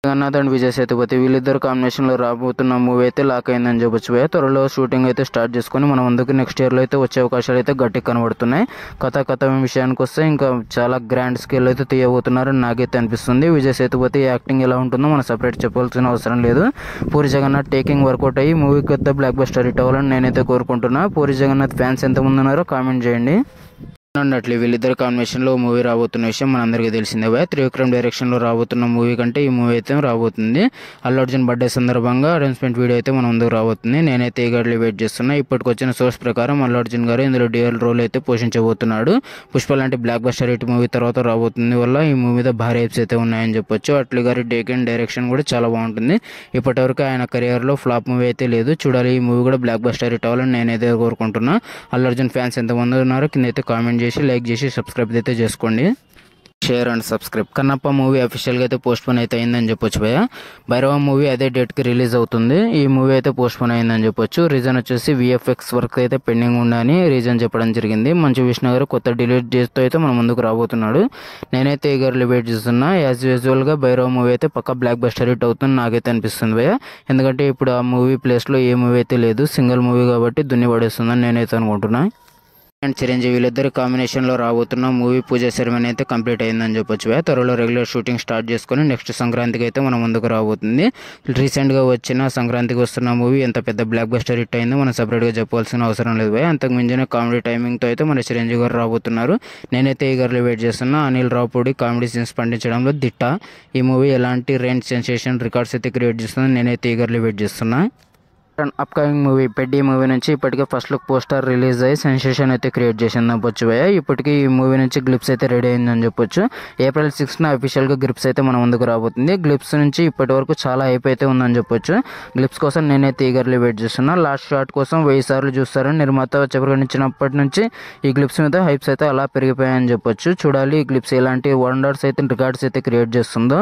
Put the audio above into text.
Jagannadh and Vijay Sethupathi వీళ్ళిద్దరు కాంబినేషన్లో రాబోతున్న మూవీ అయితే లాక్ అయిందని చెప్పొచ్చు భయ్యా. త్వరలో షూటింగ్ అయితే స్టార్ట్ చేసుకొని మన ముందుకు నెక్స్ట్ ఇయర్లో అయితే వచ్చే అవకాశాలు అయితే గట్టిగా కనబడుతున్నాయి. కథ విషయానికి వస్తే ఇంకా చాలా గ్రాండ్ స్కేల్ అయితే తీయబోతున్నారని నాకైతే అనిపిస్తుంది. విజయ్ సేతుపతి యాక్టింగ్ ఎలా ఉంటుందో మనం సపరేట్ చెప్పాల్సిన అవసరం లేదు. పూరి జగన్నాథ్ టేకింగ్ వర్కౌట్ అయ్యి మూవీ కొత్త బ్లాక్ బస్టర్ హిట్ అవ్వాలని నేనైతే కోరుకుంటున్నా. పూరి జగన్నాథ్ ఫ్యాన్స్ ఎంతమంది ఉన్నారో కామెంట్ చేయండి. అన్నట్లు వీళ్ళిద్దరు కాంబినేషన్లో మూవీ రాబోతున్న విషయం మనందరికీ తెలిసిందే భయ్యా. త్రివిక్రమ్ డైరెక్షన్లో రాబోతున్న మూవీ కంటే ఈ మూవీ అయితే రాబోతుంది. అల్లు అర్జున్ బర్త్డే సందర్భంగా అనౌన్స్మెంట్ వీడియో అయితే మన ముందుకు రాబోతుంది. నేనైతే ఈగర్లీ వెయిట్ చేస్తున్నా. ఇప్పటికొచ్చిన సోర్స్ ప్రకారం అల్లు అర్జున్ గారు ఇందులో డ్యూయల్ రోల్ అయితే పోషించబోతున్నాడు. పుష్ప లాంటి బ్లాక్ బస్టర్ హిట్ మూవీ తర్వాత రాబోతుంది వల్ల ఈ మూవీ మీద భారీ హైప్స్ అయితే ఉన్నాయని చెప్పొచ్చు. అట్లీ గారి టేక్ అండ్ డైరెక్షన్ కూడా చాలా బాగుంటుంది. ఇప్పటివరకు ఆయన కెరియర్లో ఫ్లాప్ మూవీ అయితే లేదు. చూడాలి ఈ మూవీ కూడా బ్లాక్ బస్టర్ హిట్ అవ్వాలని నేనైతే కోరుకుంటున్నా. అల్లు అర్జున్ ఫ్యాన్స్ ఎంతమంది ఉన్నారో కింద అయితే కామెంట్ చేసి లైక్ చేసి సబ్స్క్రైబ్ అయితే చేసుకోండి. Share and subscribe. Kannappa movie అఫీషియల్గా అయితే పోస్ట్ పోన్ అయితే అయిందని చెప్పొచ్చు భయ్య. భైరవ మూవీ అదే డేట్కి రిలీజ్ అవుతుంది. ఈ మూవీ అయితే పోస్ట్ పోన్ అయిందని చెప్పొచ్చు. రీజన్ వచ్చేసి విఎఫ్ఎక్స్ వర్క్ అయితే పెండింగ్ ఉండని రీజన్ చెప్పడం జరిగింది. మంచు విష్ణు గారు కొత్త డిలీట్ చేస్తూ అయితే మన ముందుకు రాబోతున్నాడు. నేనైతే ఈగర్లీ వెయిట్ చేస్తున్నా. యాజ్ యూజువల్గా భైరవ మూవీ అయితే పక్క బ్లాక్ బస్టర్ హిట్ అవుతుంది నాకైతే అనిపిస్తుంది భయ్య. ఎందుకంటే ఇప్పుడు ఆ మూవీ ప్లేస్లో ఏ మూవీ అయితే లేదు, సింగిల్ మూవీ కాబట్టి దున్ని పడేస్తుందని నేనైతే అనుకుంటున్నా. అండ్ చిరంజీవి వీళ్ళిద్దరు కాంబినేషన్లో రాబోతున్న మూవీ పూజ సెరమనీ అయితే కంప్లీట్ అయిందని చెప్పొచ్చు. త్వరలో రెగ్యులర్ షూటింగ్ స్టార్ట్ చేసుకొని నెక్స్ట్ సంక్రాంతికి అయితే మన ముందుకు రాబోతుంది. రీసెంట్గా వచ్చిన సంక్రాంతికి వస్తున్న మూవీ ఎంత పెద్ద బ్లాక్ బస్టర్ హిట్ అయిందో మనం సపరేట్గా చెప్పాల్సిన అవసరం లేదు భయ్య. అంతకు మించిన కామెడీ టైమింగ్తో అయితే మన చిరంజీవి గారు రాబోతున్నారు. నేనైతే ఈగర్లీ వెయిట్ చేస్తున్నా. అనిల్ రావుపూడి కామెడీ సీన్స్ పండించడంలో దిట్ట. ఈ మూవీ ఎలాంటి రేంజ్ సెన్సేషన్ రికార్డ్స్ అయితే క్రియేట్ చేస్తుందని నేనైతే ఈగర్లీ వెయిట్ చేస్తున్నా. అప్కమింగ్ మూవీ పెడ్డి మూవీ నుంచి ఇప్పటికే ఫస్ట్ లుక్ పోస్టర్ రిలీజ్ అయ్యి సెన్సేషన్ అయితే క్రియేట్ చేసిందని చెప్పొచ్చు భయ్య. ఇప్పటికీ ఈ మూవీ నుంచి గ్లిప్స్ అయితే రెడీ అయిందని చెప్పొచ్చు. April 6న అఫీషియల్గా గ్లిప్స్ అయితే మన ముందుకు రాబోతుంది. గ్లిప్స్ నుంచి ఇప్పటి వరకు చాలా హైప్ అయితే ఉందని చెప్పొచ్చు. గ్లిప్స్ కోసం నేనైతే ఈగర్లీ వెయిట్ చేస్తున్నా. లాస్ట్ షాట్ కోసం 1000 సార్లు చూస్తారని నిర్మాత ప్రకటించినప్పటి నుంచి ఈ గ్లిప్స్ మీద హైప్స్ అయితే అలా పెరిగిపోయాయని చెప్పొచ్చు. చూడాలి ఈ గ్లిప్స్ ఎలాంటి వండర్స్ అయితే రికార్డ్స్ అయితే క్రియేట్ చేస్తుందో.